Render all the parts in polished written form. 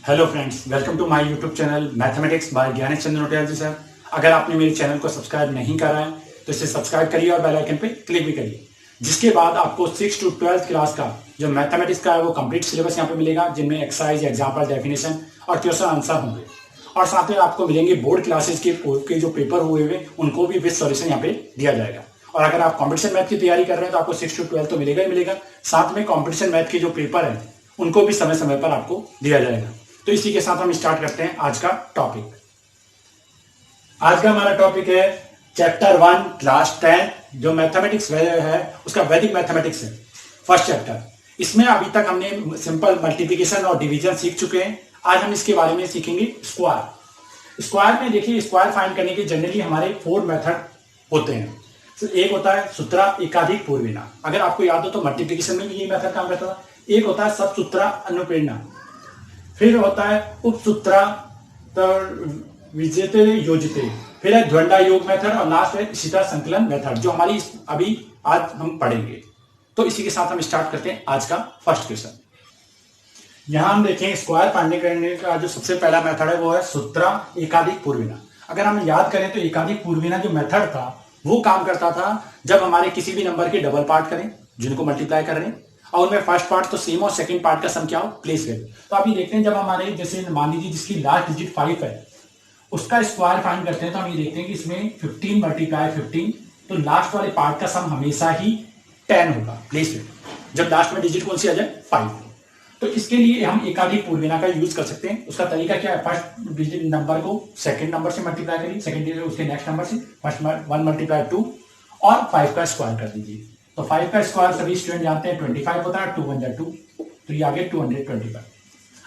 Hello friends, welcome to my YouTube channel mathematics by Gyanesh Chandra Nautiyal ji sir. अगर आपने मेरे channel को सब्सक्राइब नहीं करा है तो इसे सब्सक्राइब करिए और बेल आइकन पे क्लिक भी करिए, जिसके बाद आपको 6 to 12 क्लास का जो मैथमेटिक्स का है वो कंप्लीट सिलेबस यहाँ पे मिलेगा, जिनमें एक्सरसाइज, एग्जाम्पल, डेफिनेशन और क्वेश्चन आंसर होंगे। और साथ में आपको मिलेंगे बोर्ड क्लासेस के जो पेपर हुए हुए उनको भी विद सॉल्यूशन यहाँ पे दिया जाएगा। और अगर आप कॉम्पिटिशन मैथ की तैयारी कर रहे हैं तो आपको 6 to 12 तो मिलेगा ही मिलेगा, साथ में कॉम्पिटिशन मैथ के जो पेपर है उनको भी समय समय पर आपको दिया जाएगा। तो इसी के साथ हम स्टार्ट करते हैं आज का टॉपिक। आज का हमारा टॉपिक है चैप्टर 1 क्लास 10 जो मैथमेटिक्स है उसका वैदिक मैथमेटिक्स है, फर्स्ट चैप्टर। इसमें अभी तक हमने सिंपल मल्टीप्लिकेशन और डिवीजन सीख चुके हैं। आज हम इसके बारे में सीखेंगे स्क्वायर। स्क्वायर में देखिए, स्क्वायर फाइंड करने के जनरली हमारे 4 मेथड होते हैं। एक होता है सूत्रा एकाधिक पूर्विना, अगर आपको याद हो तो मल्टीप्लिकेशन में भी ये मेथड काम करता था। एक होता है सब सूत्रा अनुप्रेरणा, फिर होता है उपसूत्रा विजेते योजते, फिर है द्वंद्वा योग मेथड और लास्ट है इसी तरह संकलन मेथड जो हमारी अभी आज हम पढ़ेंगे। तो इसी के साथ हम स्टार्ट करते हैं आज का फर्स्ट क्वेश्चन। यहां हम देखें स्क्वायर फाइंड करने का जो सबसे पहला मेथड है वो है सूत्रा एकाधिक पूर्विना। अगर हम याद करें तो एकाधिक पूर्विना जो मेथड था वो काम करता था जब हमारे किसी भी नंबर के डबल पार्ट करें जिनको मल्टीप्लाई कर रहे हैं और उनमें फर्स्ट पार्ट तो सेम और सेकंड पार्ट का सम क्या हो, प्लेस वैल्यू। तो आप ये देखते हैं जब हमारे जैसे मान लीजिए जिसकी लास्ट डिजिट 5 है उसका स्क्वायर फाइंड करते हैं तो हम ये देखते हैं कि इसमें 15 मल्टीप्लाई 15, तो लास्ट वाले पार्ट का सम हमेशा ही 10 होगा प्लेस वैल्यू, जब लास्ट में डिजिट कौन सी आ जाए 5। तो इसके लिए हम एकाधिक पूर्विना का यूज कर सकते हैं। उसका तरीका क्या है, फर्स्ट डिजिट नंबर को सेकंड नंबर से मल्टीप्लाई करिए, सेकंड डिजिट उसके नेक्स्ट नंबर से, फर्स्ट 1 मल्टीप्लाई 2 और 5 का स्क्वायर कर दीजिए। तो 5 का स्क्वायर सभी स्टूडेंट जानते हैं 25 होता है, 2 1 जा 2, तो ये आ गया 225।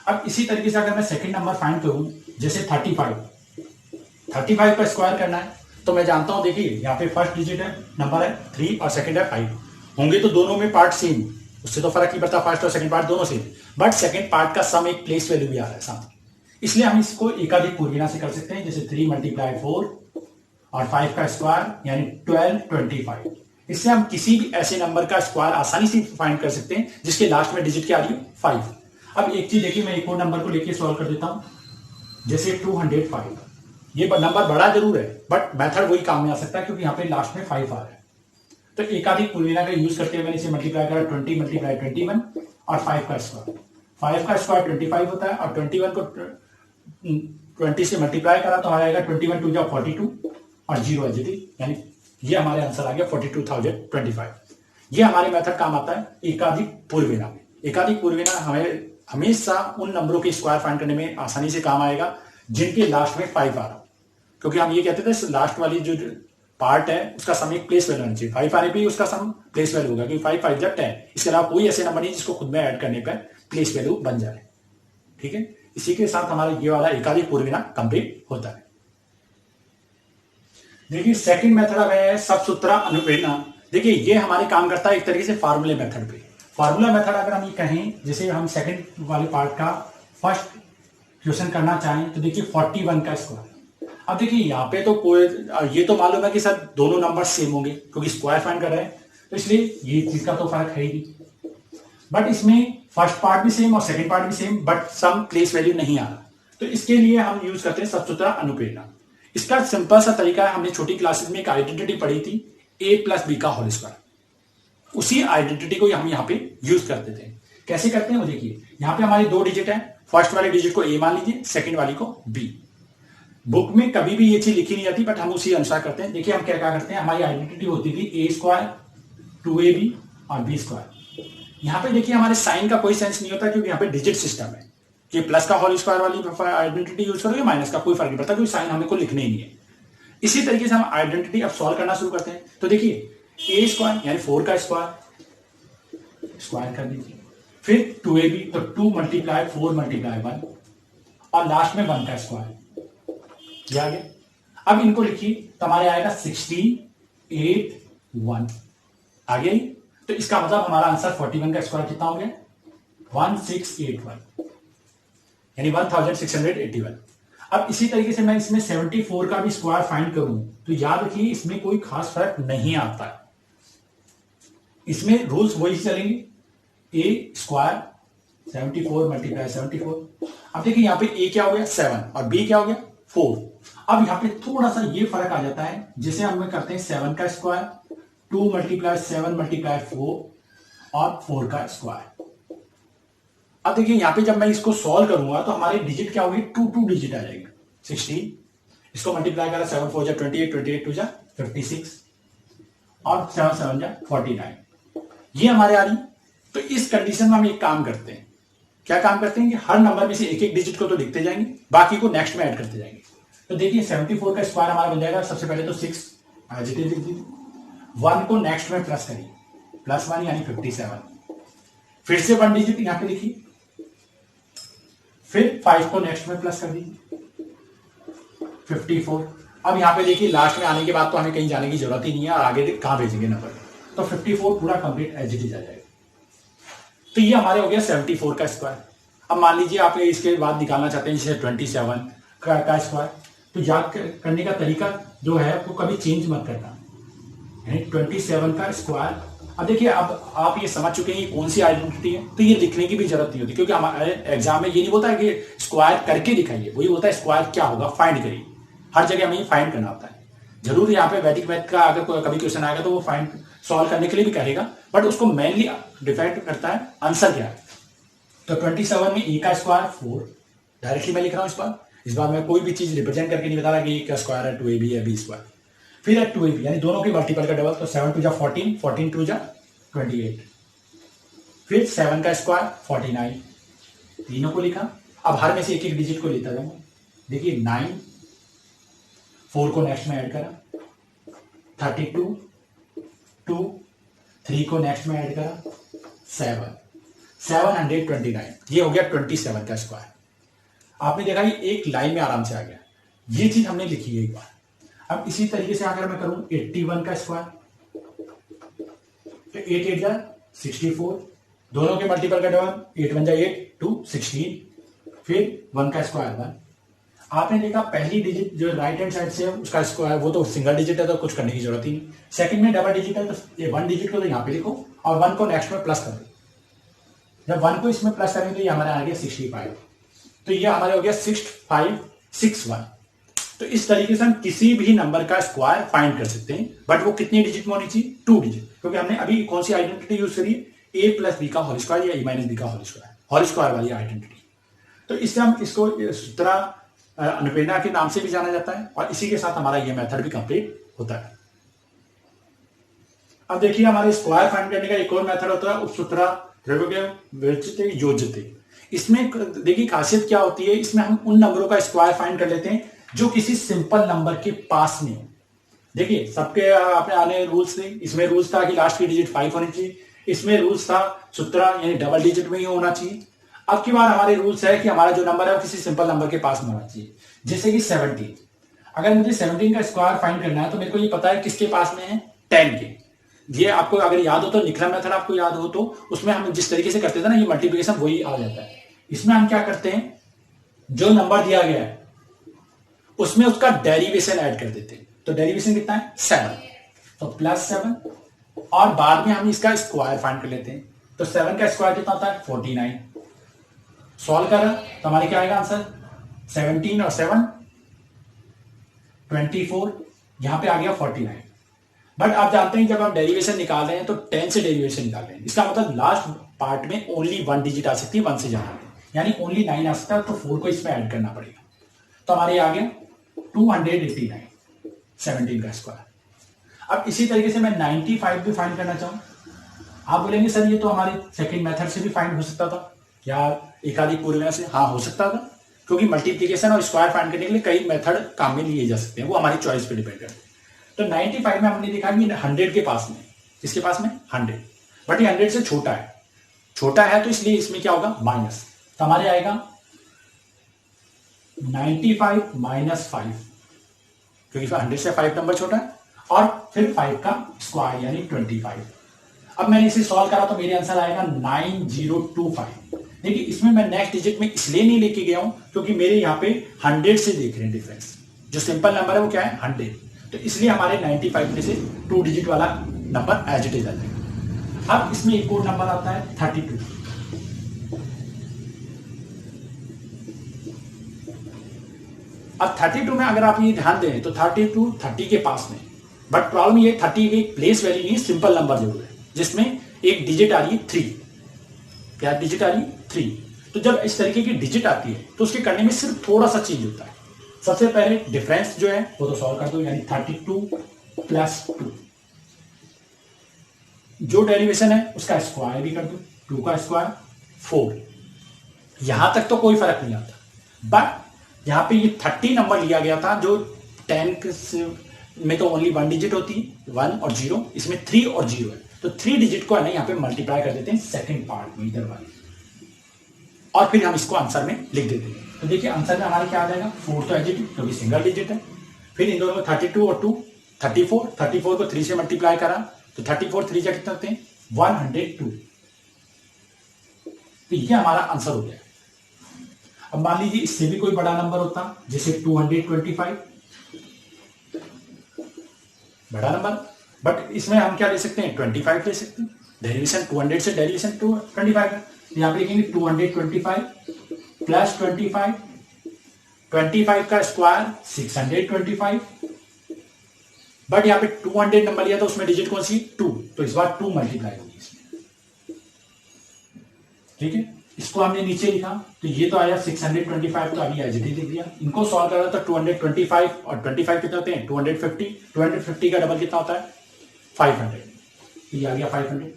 अब इसी तरीके से अगर मैं सेकंड नंबर फाइंड करूं जैसे 35 का स्क्वायर करना है तो मैं जानता हूं, देखिए यहाँ पे फर्स्ट डिजिट है नंबर है 3 और सेकंड है 5, होंगे तो दोनों में पार्ट सेम, उससे तो फर्क नहीं पड़ता, फर्स्ट और सेकंड पार्ट दोनों सेम, बट सेकंड पार्ट का सम एक प्लेस वैल्यू भी आ रहा है साथ, इसलिए हम इसको एकाधिक पूर्विना से कर सकते हैं। जैसे 3 मल्टीप्लाई 4 और 5 का स्क्वायर यानी 1225। इससे हम किसी भी ऐसे नंबर का स्क्वायर आसानी से फाइंड कर सकते हैं जिसके लास्ट में डिजिट क्या आ रही हो 5। अब एक चीज देखिए, मैं एक और नंबर को लेके सॉल्व कर देता हूं, जैसे 205। ये नंबर बड़ा जरूर है बट मेथड वही काम में आ सकता है क्योंकि यहाँ पे लास्ट में 5 आ रहा है। तो एकाधिक पूर्विना का यूज करते हुए मैंने इसे मल्टीप्लाई करा, 20 मल्टीप्लाई 21 और 5 का स्क्वायर। 5 का स्क्वायर 25 होता है और 21 को 20 से मल्टीप्लाई करा तो आ जाएगा 21 2 42 और 0 है जी, यानी ये हमारे आंसर आ गया 42,025। ये हमारे मेथड काम आता है एकाधिक पूर्विना में। एकाधिक पूर्विना हमें हमेशा उन नंबरों के स्क्वायर फाइंड करने में आसानी से काम आएगा जिनके लास्ट में 5 आ रहा, क्योंकि हम ये कहते थे लास्ट वाली जो पार्ट है उसका सम एक प्लेस वैल्यू होना चाहिए। 5 आने पे उसका सम प्लेस वैल्यू होगा क्योंकि 5 5 जब 10, इसके अलावा कोई ऐसे नंबर नहीं जिसको खुद में ऐड करने पर प्लेस वैल्यू बन जाए। ठीक है, इसी के साथ हमारा ये वाला एकाधिक पूर्विना कंप्लीट होता है। देखिए सेकंड मेथड है सबसूत्रा अनुप्रेरणा। देखिए ये हमारे काम करता है एक तरीके से फार्मूले मेथड पे। फार्मूला मेथड अगर हम ये कहें, जैसे हम सेकंड वाले पार्ट का फर्स्ट क्वेश्चन करना चाहें तो देखिए 41 का स्क्वायर। अब देखिए यहाँ पे तो कोई ये तो मालूम है कि सर दोनों नंबर सेम होंगे क्योंकि स्क्वायर फाइंड कर रहे हैं, तो इसलिए ये चीज का तो फर्क है ही, बट इसमें फर्स्ट पार्ट भी सेम और सेकंड पार्ट भी same but some place value नहीं आ रहा, तो इसके लिए हम यूज करते हैं सबसूत्रा अनुप्रेरणा। इसका सिंपल सा तरीका है, हमने छोटी क्लासेस में एक आइडेंटिटी पढ़ी थी a प्लस बी का होल स्क्वायर। उसी आइडेंटिटी को हम यहाँ पे यूज करते थे। कैसे करते हैं वो देखिए, यहाँ पे हमारी 2 डिजिट है, फर्स्ट वाले डिजिट को a मान लीजिए, सेकंड वाली को b। बुक में कभी भी ये चीज लिखी नहीं जाती बट हम उसी अनुसार करते हैं। देखिए हम क्या क्या करते हैं, हमारी आइडेंटिटी होती थी a स्क्वायर 2ab और b स्क्वायर। यहाँ पे देखिए हमारे साइन का कोई सेंस नहीं होता क्योंकि यहाँ पे डिजिट सिस्टम है कि प्लस का होल स्क्वायर वाली आइडेंटिटी यूज करोगे माइनस का कोई फर्क नहीं पड़ता क्योंकि साइन हमें को लिखने ही नहीं है। इसी तरीके से हम आइडेंटिटी अब सॉल्व करना शुरू करते हैं। तो देखिए a स्क्वायर यानी 4 का स्क्वायर कर दीजिए, फिर 2ab तो 2 मल्टीप्लाई 4 मल्टीप्लाई 1 और लास्ट में 1 का स्क्वायर, ये आ गया। अब इनको लिखिए तो हमारे आएगा 1681 आ गया। तो इसका मतलब हमारा आंसर 41 का स्क्वायर कितना हो गया 1681 यानी 1681। अब इसी तरीके से मैं इसमें 74 का भी स्क्वायर फाइंड करूं तो याद रखिए इसमें कोई खास फर्क नहीं आता है, इसमें रूल्स वही चलेंगे, a स्क्वायर 74 मल्टीप्लाई 74 अब देखिए यहाँ पे ए क्या हो गया 7 और बी क्या हो गया 4। अब यहाँ पे थोड़ा सा ये फर्क आ जाता है, जैसे हम करते हैं 7 का स्क्वायर 2 × 7 × 4 और 4 का स्क्वायर। अब देखिए यहाँ पे जब मैं इसको सॉल्व करूंगा तो हमारे डिजिट क्या होगी 2 डिजिट आ जाएगी 16। इसको मल्टीप्लाई करा 7 4 जा 28 28 2 जा 56 और 7 7 जा 49 ये हमारे आ रही। तो इस कंडीशन में हम एक काम करते हैं, क्या काम करते हैं कि हर नंबर में से एक एक डिजिट को तो लिखते जाएंगे, बाकी को नेक्स्ट में ऐड करते जाएंगे। तो देखिए 74 का स्क्वायर हमारा बन जाएगा, सबसे पहले तो 6 एज इट इज लिख दीजिए, 1 को नेक्स्ट में प्लस करिए +1 यानी 57, फिर से 1 डिजिट यहां पे लिखिए, फिर 5 को नेक्स्ट में प्लस कर दीजिए 54। अब यहां पे देखिए लास्ट में आने के बाद तो हमें कहीं जाने की जरूरत ही नहीं है और आगे कहां भेजेंगे नंबर, तो 54 पूरा कंप्लीट एज इट इज आ जाएगा। तो ये हमारे हो गया 74 का स्क्वायर। अब मान लीजिए आप इसके बाद निकालना चाहते हैं जैसे 27 का स्क्वायर, तो याद करने का तरीका जो है वो कभी चेंज मत करना, यानी 27 का स्क्वायर। अब देखिए अब आप ये समझ चुके हैं कौन सी आइडेंटिटी है, तो ये लिखने की भी जरूरत नहीं होती, क्योंकि हमारे एग्जाम में ये नहीं बोलता है कि स्क्वायर करके दिखाइए, वही होता है स्क्वायर क्या होगा फाइंड करिए। हर जगह हमें फाइंड करना होता है। जरूर यहाँ पे वैदिक मैथ का अगर कभी क्वेश्चन आएगा तो वो फाइंड सॉल्व करने के लिए भी करेगा, बट उसको मेनली डिपेंड करता है आंसर क्या है। तो 27 में ए का स्क्वायर 4 डायरेक्टली मैं लिख रहा हूं इस बार मैं कोई भी चीज रिप्रेजेंट करके नहीं बता रहा कि ए का स्क्वायर है 2ab है b स्क्वायर, फिर है 2ab यानी दोनों के मल्टीपल का डबल, तो 7 2 जा 14 14 2 जा 28, फिर 7 का स्क्वायर 49, तीनों को लिखा। अब हर में से एक एक डिजिट को लेता जाऊंगा। देखिए 9 4 को नेक्स्ट में ऐड करा 32 2 3 को नेक्स्ट में ऐड करा 729, ये हो गया 27 का स्क्वायर। आपने देखा ये एक लाइन में आराम से आ गया, ये चीज हमने लिखी है एक बार। अब इसी तरीके से अगर मैं करूं 81 का स्क्वायर, तो 8 8 जा 64, दोनों के मल्टीपल का डबल 8 1 जा 8 2 16, फिर 1 का स्क्वायर 1। आपने देखा पहली डिजिट जो राइट हैंड साइड से है उसका स्क्वायर वो तो सिंगल डिजिट है, तो कुछ करने की जरूरत ही नहीं। सेकंड में डबल डिजिट है, तो ये 1 डिजिट को तो यहाँ पे लिखो और 1 को नेक्स्ट में प्लस कर दो। जब 1 को इसमें प्लस करेंगे तो ये हमारा आ गया 65, तो ये हमारे हो गया 6561। तो इस तरीके से हम किसी भी नंबर का स्क्वायर फाइंड कर सकते हैं, बट वो कितनी डिजिट में होनी चाहिए 2 डिजिट, क्योंकि हमने अभी कौन सी आइडेंटिटी यूज करी है a + b का होल स्क्वायर या a - b का होल स्क्वायर वाली आइडेंटिटी। तो इससे हम इसको सूत्र अनुप्रेरणा के नाम से भी जाना जाता है, और इसी के साथ हमारा ये मेथड भी कंप्लीट होता है। अब देखिए हमारे स्क्वायर फाइंड करने का एक और मेथड होता है उपसूत्र द्रव्य विरचित योज्यते। इसमें देखिए खासियत क्या होती है, इसमें हम उन नंबरों का स्क्वायर फाइंड कर लेते हैं जो किसी सिंपल नंबर के पास में हो। देखिए सबके अपने आने रूल्स थे, इसमें रूल्स था कि लास्ट की डिजिट 5 होनी चाहिए, इसमें रूल्स था सूत्र यानी डबल डिजिट में ही होना चाहिए। अब की बार हमारे रूल्स है कि हमारा जो नंबर है वो किसी सिंपल नंबर के पास में होना चाहिए, जैसे कि 17। अगर मुझे 17 का स्क्वायर फाइंड करना है तो मेरे को ये पता है किसके पास में है 10 के। ये आपको अगर याद हो तो निखला मेथड आपको याद हो तो उसमें हम जिस तरीके से करते थे ना ये मल्टीप्लिकेशन वही आ जाता है। इसमें हम क्या करते हैं, जो नंबर दिया गया है उसमें उसका डेरिवेशन ऐड कर देते हैं। तो डेरिवेशन कितना है 7, तो +7, और बाद में हम इसका स्क्वायर फाइंड कर लेते हैं। तो 7 का स्क्वायर कितना होता है 49। सॉल्व करा तो हमारे क्या आएगा आंसर 17 और 7 24, यहां पे आ गया 49। बट आप जानते हैं जब हम डेरिवेशन निकाल रहे हैं तो 10 से डेरिवेशन निकाल रहे हैं, इसका मतलब लास्ट पार्ट में ओनली 1 डिजिट आ सकती है, 1 से ज्यादा यानी ओनली 9 आ सकता है, तो 4 को इसमें ऐड करना पड़ेगा। तो हमारे आ गया 289 17 का स्क्वायर। अब इसी तरीके से मैं 95 भी फाइंड करना चाहूं, आप बोलेंगे सर ये तो हमारे सेकंड मेथड से भी फाइंड हो सकता था क्या, एकाधिक पूर्वों से? हाँ हो सकता था, क्योंकि मल्टीप्लिकेशन और स्क्वायर फाइंड करने के लिए कई मेथड काम में लिए जा सकते हैं, वो हमारी चॉइस पे डिपेंड करते हैं। तो 95 में हमने देखा कि 100 के पास में, किसके पास में 100, बट ये 100 से छोटा है, तो इसलिए इसमें क्या होगा माइनस। तो हमारे आएगा 95 - 5, क्योंकि 100 से 5 नंबर छोटा है, और फिर 5 का स्क्वायर यानी 25। अब मैंने इसे सॉल्व करा तो मेरे आंसर आएगा 9025। देखिए इसमें मैं नेक्स्ट डिजिट में इसलिए नहीं लेके गया हूं क्योंकि मेरे यहाँ पे 100 से देख रहे हैं डिफरेंस, जो सिंपल नंबर है वो क्या है 100, तो इसलिए हमारे 95 में से 2 डिजिट वाला नंबर एज इट इज आ जाएगा। अब इसमें एक और नंबर आता है 32। अब 32 में अगर आप ये ध्यान दें तो 32 30 के पास में, बट प्रॉब्लम ये 30 एक प्लेस वैल्यू नहीं, सिंपल नंबर जरूर है जिसमें एक डिजिट आ रही है 3। क्या डिजिट आ रही है? 3। तो जब इस तरीके की डिजिट आती है तो उसके करने में सिर्फ थोड़ा सा चेंज होता है। सबसे पहले डिफरेंस जो है वो तो सॉल्व कर दो, यानी 32 प्लस 2, जो डेरिवेशन है उसका स्क्वायर भी कर दो, 2 का स्क्वायर 4। यहां तक तो कोई फर्क नहीं आता, बट यहां पे ये 30 नंबर लिया गया था जो 10 में तो ओनली 1 डिजिट होती है, 1 और 0, इसमें 3 और 0 है, तो 3 डिजिट को है ना यहाँ पे मल्टीप्लाई कर देते हैं सेकंड पार्ट में इधर वाले, और फिर हम इसको आंसर में लिख देते हैं। तो देखिए आंसर में हमारे क्या आ जाएगा, 4 तो एजिट क्योंकि सिंगल डिजिट है, फिर इन दोनों में 32 और 2 34 को 3 से मल्टीप्लाई करा तो 34 3 जा कितने होते हैं 102। तो ये हमारा आंसर हो गया। अब मान लीजिए इससे भी कोई बड़ा नंबर होता जैसे 225, बड़ा नंबर, बट इसमें हम क्या ले सकते हैं 25 ले सकते हैं, डेरिवेशन 200 से डेरिवेशन 225 है, यहां पे लिखेंगे 225 प्लस 25 का स्क्वायर 625, बट यहां पे 200 नंबर लिया था उसमें डिजिट कौन सी 2, तो इस बार 2 मल्टीप्लाई होगी इसमें, ठीक है। इसको हमने नीचे लिखा तो ये तो आया 625, तो अभी एज इट इज लिख दिया। इनको सॉल्व करा तो 225 और 25 कितने होते हैं 250 का डबल कितना होता है 500, तो ये आ गया 500।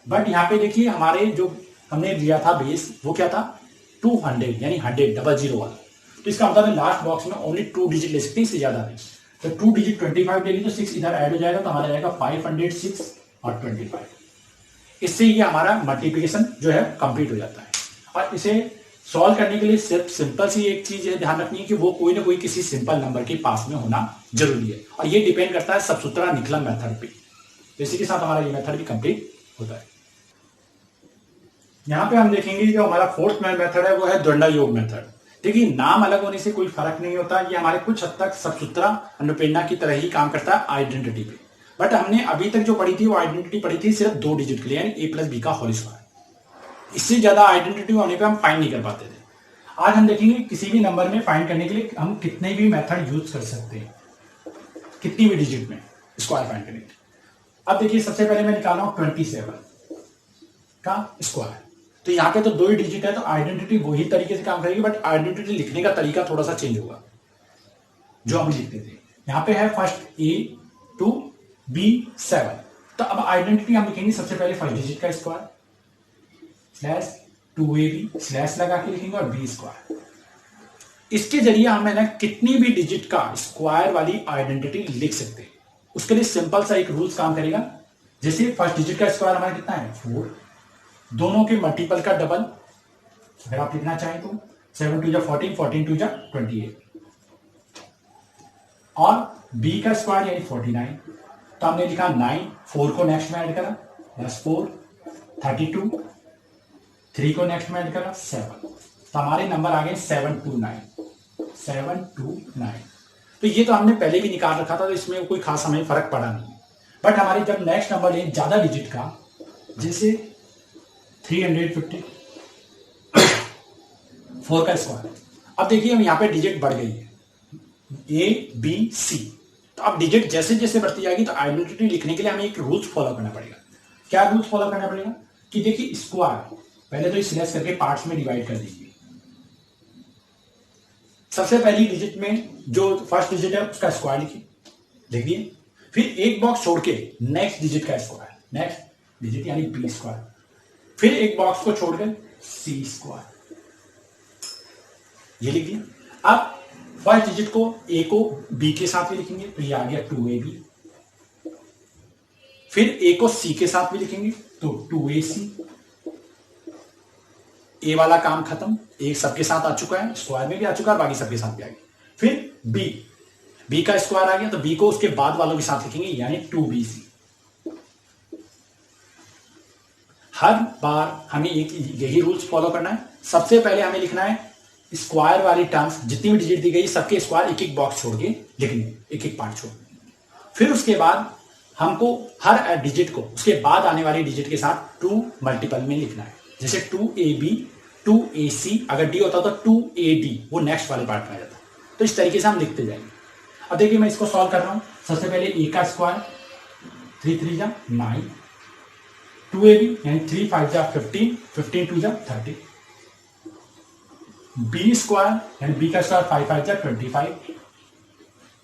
बट यहाँ पे देखिए हमारे जो हमने लिया था बेस वो क्या था 200, यानी 100 00 वाला, तो इसका मतलब है लास्ट बॉक्स में ओनली 2 डिजिट ले सकते हैं, इससे ज्यादा नहीं। तो 2 डिजिट 25 ले ली तो 6 इधर ऐड हो जाएगा, तो हमारा जाएगा 506 और 25। इससे ये हमारा मल्टीप्लिकेशन जो है कंप्लीट हो जाता है। और इसे सॉल्व करने के लिए सिर्फ सिंपल सी एक चीज है ध्यान रखनी है कि वो कोई ना कोई किसी सिंपल नंबर के पास में होना जरूरी है, और ये डिपेंड करता है सबसूत्रा निकलम मेथड पे। तो इसी के साथ हमारा ये मेथड भी कंप्लीट होता है। यहाँ पे हम देखेंगे जो हमारा फोर्थ मेथड है वो है द्वंद्व योग मेथड। देखिए नाम अलग होने से कोई फर्क नहीं होता, ये हमारे कुछ हद तक सबसूत्रा अनुप्रेरणा की तरह ही काम करता है आइडेंटिटी पे। बट हमने अभी तक जो पढ़ी थी वो आइडेंटिटी पढ़ी थी सिर्फ 2 डिजिट के लिए, यानी a प्लस बी का होल स्क्वायर। इससे ज्यादा आइडेंटिटी होने पे हम फाइंड नहीं कर पाते थे। आज हम देखेंगे किसी भी नंबर में फाइंड करने के लिए हम कितने भी मेथड यूज कर सकते हैं, कितनी भी डिजिट में स्क्वायर फाइंड करने के लिए। अब देखिए सबसे पहले मैं निकाल रहा हूं 27 का स्क्वायर, तो यहाँ पे तो 2 ही डिजिट है, तो आइडेंटिटी वही तरीके से काम करेगी, बट आइडेंटिटी लिखने का तरीका थोड़ा सा चेंज होगा जो हम लिखते थे। यहाँ पे है फर्स्ट A 2 B 7, तो अब आइडेंटिटी हम लिखेंगे सबसे पहले फर्स्ट डिजिट का स्क्वायर स्लैश 2AB स्लैश लगा के लिखेंगे और B स्क्वायर। इसके जरिए हम है ना कितनी भी डिजिट का स्क्वायर वाली आइडेंटिटी लिख सकते हैं। उसके लिए सिंपल सा एक रूल्स काम करेगा, जैसे फर्स्ट डिजिट का स्क्वायर हमारा कितना है 4, दोनों के मल्टीपल का डबल अगर आप लिखना चाहें तो 7 2 जा 14, 14 2 जा 28, और B का स्क्वायर यानी 49, तो हमने लिखा 9, 4 को नेक्स्ट में ऐड करा प्लस 4 32, 3 को नेक्स्ट में ऐड करा 7, तो हमारे नंबर आ गए 729। तो ये तो हमने पहले भी निकाल रखा था, तो इसमें कोई खास हमें फर्क पड़ा नहीं। बट हमारे जब नेक्स्ट नंबर लें ज्यादा डिजिट का, जैसे 350 4 का स्क्वायर, अब देखिए हम यहाँ पे डिजिट बढ़ गई है A B C, तो अब डिजिट जैसे जैसे बढ़ती जाएगी तो आइडेंटिटी लिखने के लिए हमें एक रूल्स फॉलो करना पड़ेगा। क्या रूल्स फॉलो करना पड़ेगा कि देखिए स्क्वायर पहले तो स्लैश करके पार्ट्स में डिवाइड कर दीजिए। सबसे पहली डिजिट में जो फर्स्ट डिजिट है उसका स्क्वायर लिखिए, लिख दिए, फिर एक बॉक्स छोड़ के नेक्स्ट डिजिट का स्क्वायर, नेक्स्ट डिजिट यानी B स्क्वायर, फिर एक बॉक्स को छोड़कर C स्क्वायर, ये लिख दिया। अब फर्स्ट डिजिट को A को B के साथ भी लिखेंगे तो ये आ गया 2AB, फिर A को C के साथ भी लिखेंगे तो 2AC, A वाला काम खत्म, एक सबके साथ आ चुका है, स्क्वायर में भी आ चुका है, बाकी सबके साथ भी आ गया। फिर B का स्क्वायर आ गया तो B को उसके बाद वालों के साथ लिखेंगे यानी 2BC। हर बार हमें एक यही रूल्स फॉलो करना है। सबसे पहले हमें लिखना है स्क्वायर वाली टर्म्स, जितनी भी डिजिट दी गई सबके स्क्वायर एक एक बॉक्स छोड़ के लिखने, एक एक पार्ट छोड़। फिर उसके बाद हमको हर डिजिट को उसके बाद आने वाली डिजिट के साथ 2 मल्टीपल में लिखना है, जैसे 2AB 2AC, अगर D होता तो 2AD वो नेक्स्ट वाले पार्ट में आ जाता। तो तो इस तरीके से हम लिखते जाएंगे। अब देखिए मैं इसको सॉल्व कर रहा हूं। सबसे पहले ए का स्क्वायर 3 3 जा 9, 2ab यानी 3 5 जा 15, 15 2 जा 30, बी स्क्वायर यानी बी का स्क्वायर 5 5 जा 25,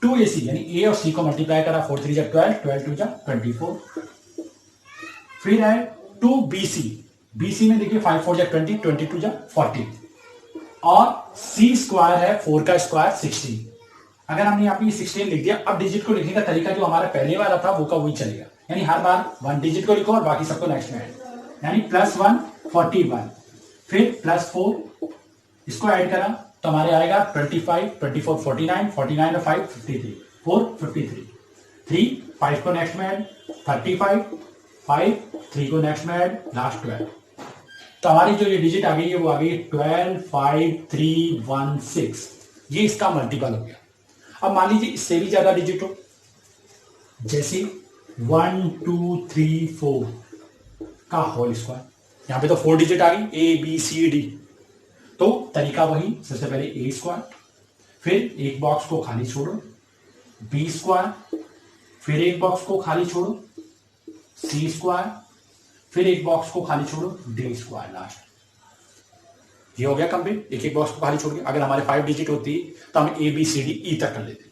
2ac यानी ए और सी को मल्टीप्लाई करा 4 3 जा 12, 12 2 जा 24, फिर है 2bc, bc में देखिए 5 4 जा 20, 22 जा 40, और सी स्क्वायर है 4 का स्क्वायर 16। अगर हमने यहाँ पे 16 लिख दिया, अब डिजिट को लिखने का तरीका जो हमारा पहले वाला था वो का वही चलेगा, यानी हर बार 1 डिजिट को लिखो और बाकी सबको नेक्स्ट में ऐड, यानी +1 41, फिर +4 इसको ऐड करा तो हमारे आएगा 25 24 49, 49 और 5 53, 4 53, 3 5 को नेक्स्ट में ऐड 35, 5 3 को नेक्स्ट में ऐड लास्ट 12। तो हमारी जो ये डिजिट आ गई है वो आ गई 12 5 3 1 6, ये इसका मल्टीपल हो गया। अब मान लीजिए इससे भी ज्यादा डिजिट हो, जैसे 1 2 3 4 का होल स्क्वायर, यहां पे तो 4 डिजिट आ गई ए बी सी डी, तो तरीका वही, सबसे पहले ए स्क्वायर, फिर एक बॉक्स को खाली छोड़ो, बी स्क्वायर, फिर एक बॉक्स को खाली छोड़ो, सी स्क्वायर, फिर एक बॉक्स को खाली छोड़ो, डी स्क्वायर लास्ट। ये हो गया कंप्लीट, एक एक बॉक्स को खाली छोड़ के। अगर हमारे 5 डिजिट होती तो हम A B C D E तक कर लेते।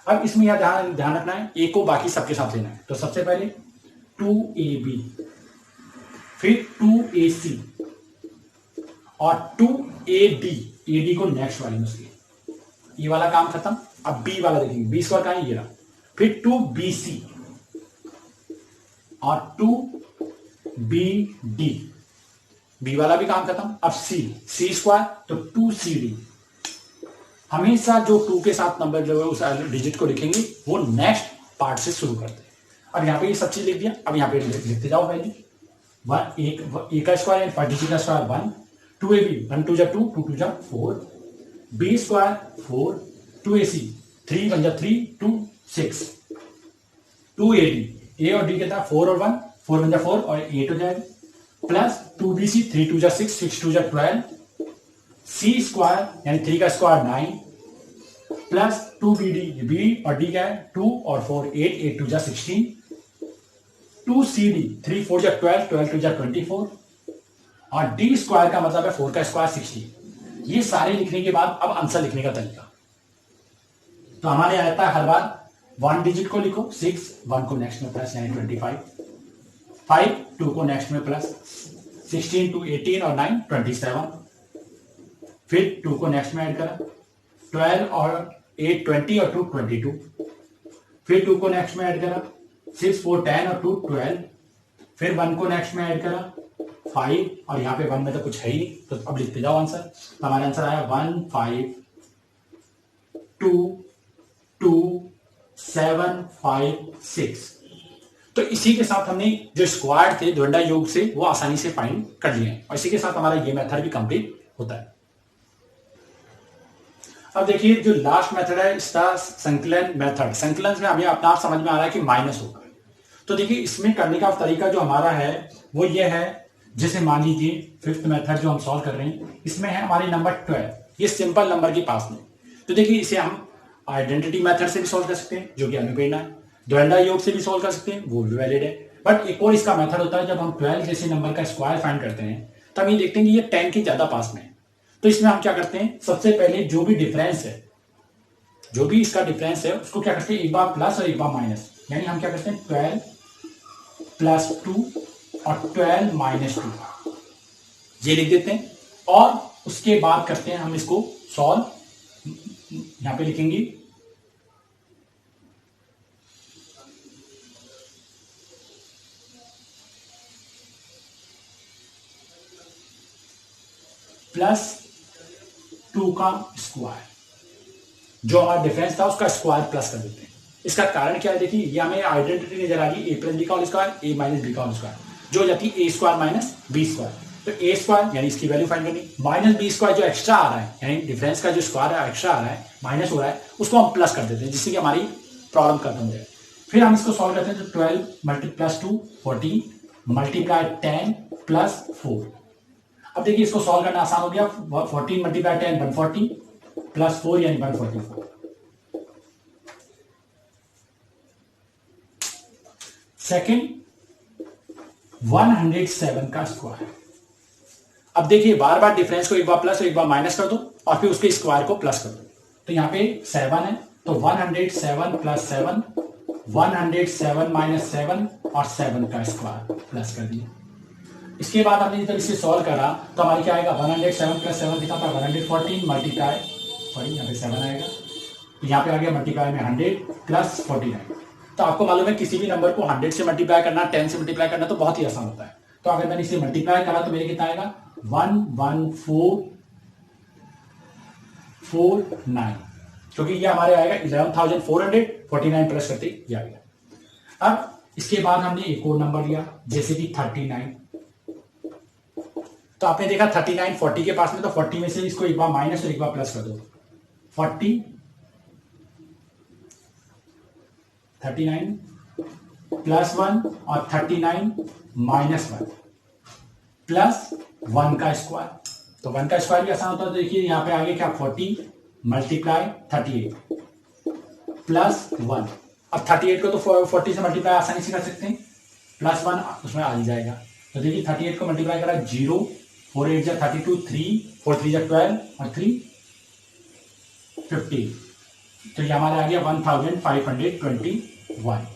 अब इसमें यह ध्यान रखना है, ए को बाकी सबके साथ लेना है, तो सबसे पहले 2ab, फिर 2ac और 2ad, ad को नेक्स्ट वाली में से, ये वाला काम खत्म। अब बी वाला देखेंगे, बी स्क्वायर कहां है, ये रहा, फिर 2bc और 2bd, बी वाला भी काम खत्म। अब सी स्क्वायर तो 2cd, हमेशा जो 2 के साथ नंबर जो है उस डिजिट को लिखेंगे वो नेक्स्ट पार्ट से शुरू करते हैं। अब यहाँ पे ये सब चीज लिख दिया, अब यहाँ पे लिखते जाओ वैल्यू, ए का स्क्वायर 5 का स्क्वायर 1, 2ab 1 2 जा 2, 2 2 जा 4, बी स्क्वायर 4, 2ac 3 1 जा 3 2 6, 2ad ए और डी कहता है 4 और 1, 4 1 जा 4 और 8 हो जाएगा, प्लस 2bc 3 2 जा 6, 6 2 जा 12, सी स्क्वायर यानी 3 का स्क्वायर 9, प्लस 2bd, बी और डी क्या है 2 और 4 8, 8 2 जा 16, 2cd 3 4 जा 12, 12 2 जा 24, और डी स्क्वायर का मतलब है 4 का स्क्वायर 16। ये सारे लिखने के बाद अब आंसर लिखने का तरीका, तो हमारे आता है हर बार 1 डिजिट को लिखो 6, 1 को नेक्स्ट में प्लस यानी 25, 5 2 को नेक्स्ट में प्लस, 16 2 18 और 9 27, फिर 2 को नेक्स्ट में ऐड करा 12 और 8 20 और 2 22, फिर 2 को नेक्स्ट में ऐड करा 6 4 10 और 2 12, फिर 1 को नेक्स्ट में ऐड करा 5, और यहाँ पे 1 में तो कुछ है ही नहीं, तो अब लिखते जाओ आंसर। तो हमारा आंसर आया 1 5 2 2 7 5 6। तो इसी के साथ हमने जो स्क्वायर थे द्वंद्वा योग से वो आसानी से फाइंड कर लिए हैं, और इसी के साथ हमारा ये मेथड भी कंप्लीट होता है। अब देखिए जो लास्ट मेथड है इसका संकलन मेथड, संकलन में हमें अपना आप समझ में आ रहा है कि माइनस होगा। तो देखिए इसमें करने का तरीका जो हमारा है वो ये है, जैसे मान लीजिए 5th मेथड जो हम सॉल्व कर रहे हैं, इसमें है हमारे नंबर 12, ये सिंपल नंबर के पास में। तो देखिए इसे हम आइडेंटिटी मेथड से भी सॉल्व कर सकते हैं जो कि अनुप्रेरणा है, द्वंद्वा योग से भी सॉल्व कर सकते हैं, वो भी वैलिड है। बट एक और इसका मेथड होता है, जब हम 12 जैसे नंबर का स्क्वायर फाइंड करते हैं तब ये देखते हैं कि ये 10 के ज्यादा पास में है। तो इसमें हम क्या करते हैं, सबसे पहले जो भी डिफरेंस है, जो भी इसका डिफरेंस है उसको क्या करते हैं, एक बार प्लस और एक बार माइनस, यानी हम क्या करते हैं 12 प्लस 2 और 12 माइनस 2 ये लिख देते हैं, और उसके बाद करते हैं हम इसको सॉल्व। यहां पे लिखेंगे +2 का स्क्वायर, जो हमारा डिफरेंस था उसका स्क्वायर प्लस कर देते हैं। इसका कारण क्या है, देखिए ये हमें आइडेंटिटी नजर आ रही है, a प्लस बी का whole square, a minus b का होल स्क्वायर, जो हो जाती है a square minus b square. तो a स्क्वायर यानी इसकी वैल्यू फाइंड करनी, माइनस बी स्क्वायर जो एक्स्ट्रा आ रहा है, यानी डिफरेंस का जो स्क्वायर है एक्स्ट्रा आ रहा है, माइनस हो रहा है, उसको हम प्लस कर देते हैं जिससे कि हमारी प्रॉब्लम खत्म हो जाए। फिर हम इसको सॉल्व करते हैं, तो 12 + 2 14 मल्टीप्लाई 10 + 4। अब देखिए इसको सॉल्व करना आसान हो गया, 14 × 10 140, प्लस 4 यानी 144। सेकेंड 107 का स्क्वायर। अब देखिए बार बार डिफरेंस को एक बार प्लस और एक बार माइनस कर दो और फिर उसके स्क्वायर को प्लस कर दो। तो यहां पे 7 है तो 107 प्लस 7, 107 माइनस 7 और 7 का स्क्वायर प्लस कर दिया। इसके बाद हमने जब इसे सॉल्व करा तो हमारी क्या आएगा 107 प्लस 7 कितना था 114 मल्टीप्लाई, सॉरी यहाँ पे 7 आएगा, यहाँ पे आ गया मल्टीप्लाई में 100 प्लस 49। तो आपको मालूम है किसी भी नंबर को 100 से मल्टीप्लाई करना, 10 से मल्टीप्लाई करना तो बहुत ही आसान होता है। तो अगर मैंने इसे मल्टीप्लाई करा तो मेरे कितना आएगा 11449, क्योंकि ये हमारे आएगा 11,449 प्लस करते ये आ गया। अब इसके बाद हमने एक और नंबर लिया जैसे कि 39। तो आपने देखा 39 40 के पास में, तो 40 में से इसको एक बार माइनस और एक बार प्लस कर दो। 40 39 प्लस 1 और 39 माइनस 1 प्लस 1 का स्क्वायर। तो 1 का स्क्वायर भी आसान होता है। तो देखिए यहां पे आगे क्या 40 मल्टीप्लाई 38 प्लस 1। अब 38 को तो 40 से मल्टीप्लाई आसानी से कर सकते हैं, प्लस 1 उसमें आ ही जाएगा। तो देखिए 38 को मल्टीप्लाई करा 0, 4 8 जा 32, 3 4 3 जा 12 और 3 15। तो ये हमारे आ गया 1521।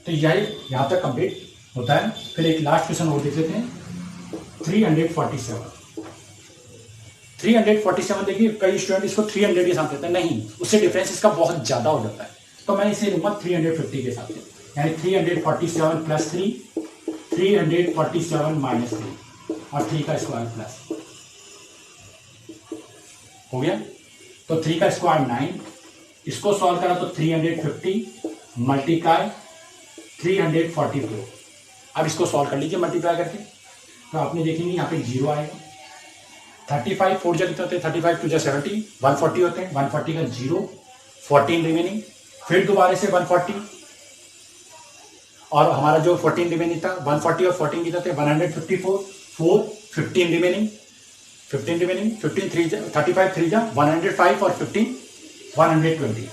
तो यही यहां तक कंप्लीट होता है। फिर एक लास्ट क्वेश्चन और देख लेते हैं 347। 347 देखिए कई स्टूडेंट इसको 300 के साथ लेते हैं, नहीं उससे डिफरेंस इसका बहुत ज्यादा हो जाता है। तो मैं इसे लूंगा 350 के साथ, यानी 347 प्लस 3, 347 माइनस 3 और 3 का स्क्वायर प्लस हो गया। तो 3 का स्क्वायर 9, इसको सॉल्व करा तो 350 मल्टीप्लाई 344। अब इसको सॉल्व कर लीजिए मल्टीप्लाई करके, तो आपने देखेंगे यहाँ पे 0 आएगा। 35 4 जा कितने होते हैं 35 2 जा 70, 140 होते हैं, 140 का 0, 14 रिमेनिंग, फिर दोबारा से 140 और हमारा जो 14 रिमेनिंग था 140 और 14 कितने थे 154, 4 15 रिमेनिंग, 15 रिमेनिंग, 15 3 जा 35 3 जा 105 और 15 120।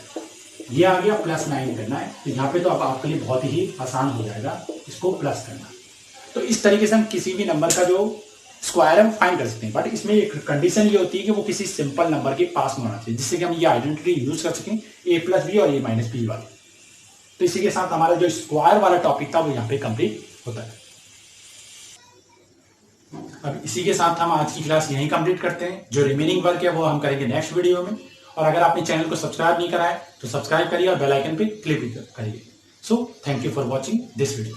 ये आ गया प्लस 9 करना है। तो यहाँ पे तो अब आपके लिए बहुत ही आसान हो जाएगा इसको प्लस करना। तो इस तरीके से हम किसी भी नंबर का जो स्क्वायर है फाइंड कर सकते हैं, बट इसमें एक कंडीशन ये होती है कि वो किसी सिंपल नंबर के पास में होना चाहिए, जिससे कि हम ये आइडेंटिटी यूज कर सकें a प्लस बी और a माइनस बी वाली। तो इसी के साथ हमारा जो स्क्वायर वाला टॉपिक था वो यहाँ पे कंप्लीट होता है। अब इसी के साथ हम आज की क्लास यहीं कंप्लीट करते हैं। जो रिमेनिंग वर्क है वो हम करेंगे नेक्स्ट वीडियो में। और अगर आपने चैनल को सब्सक्राइब नहीं करा है तो सब्सक्राइब करिए और बेल आइकन पे क्लिक करिए। So thank you for watching this video.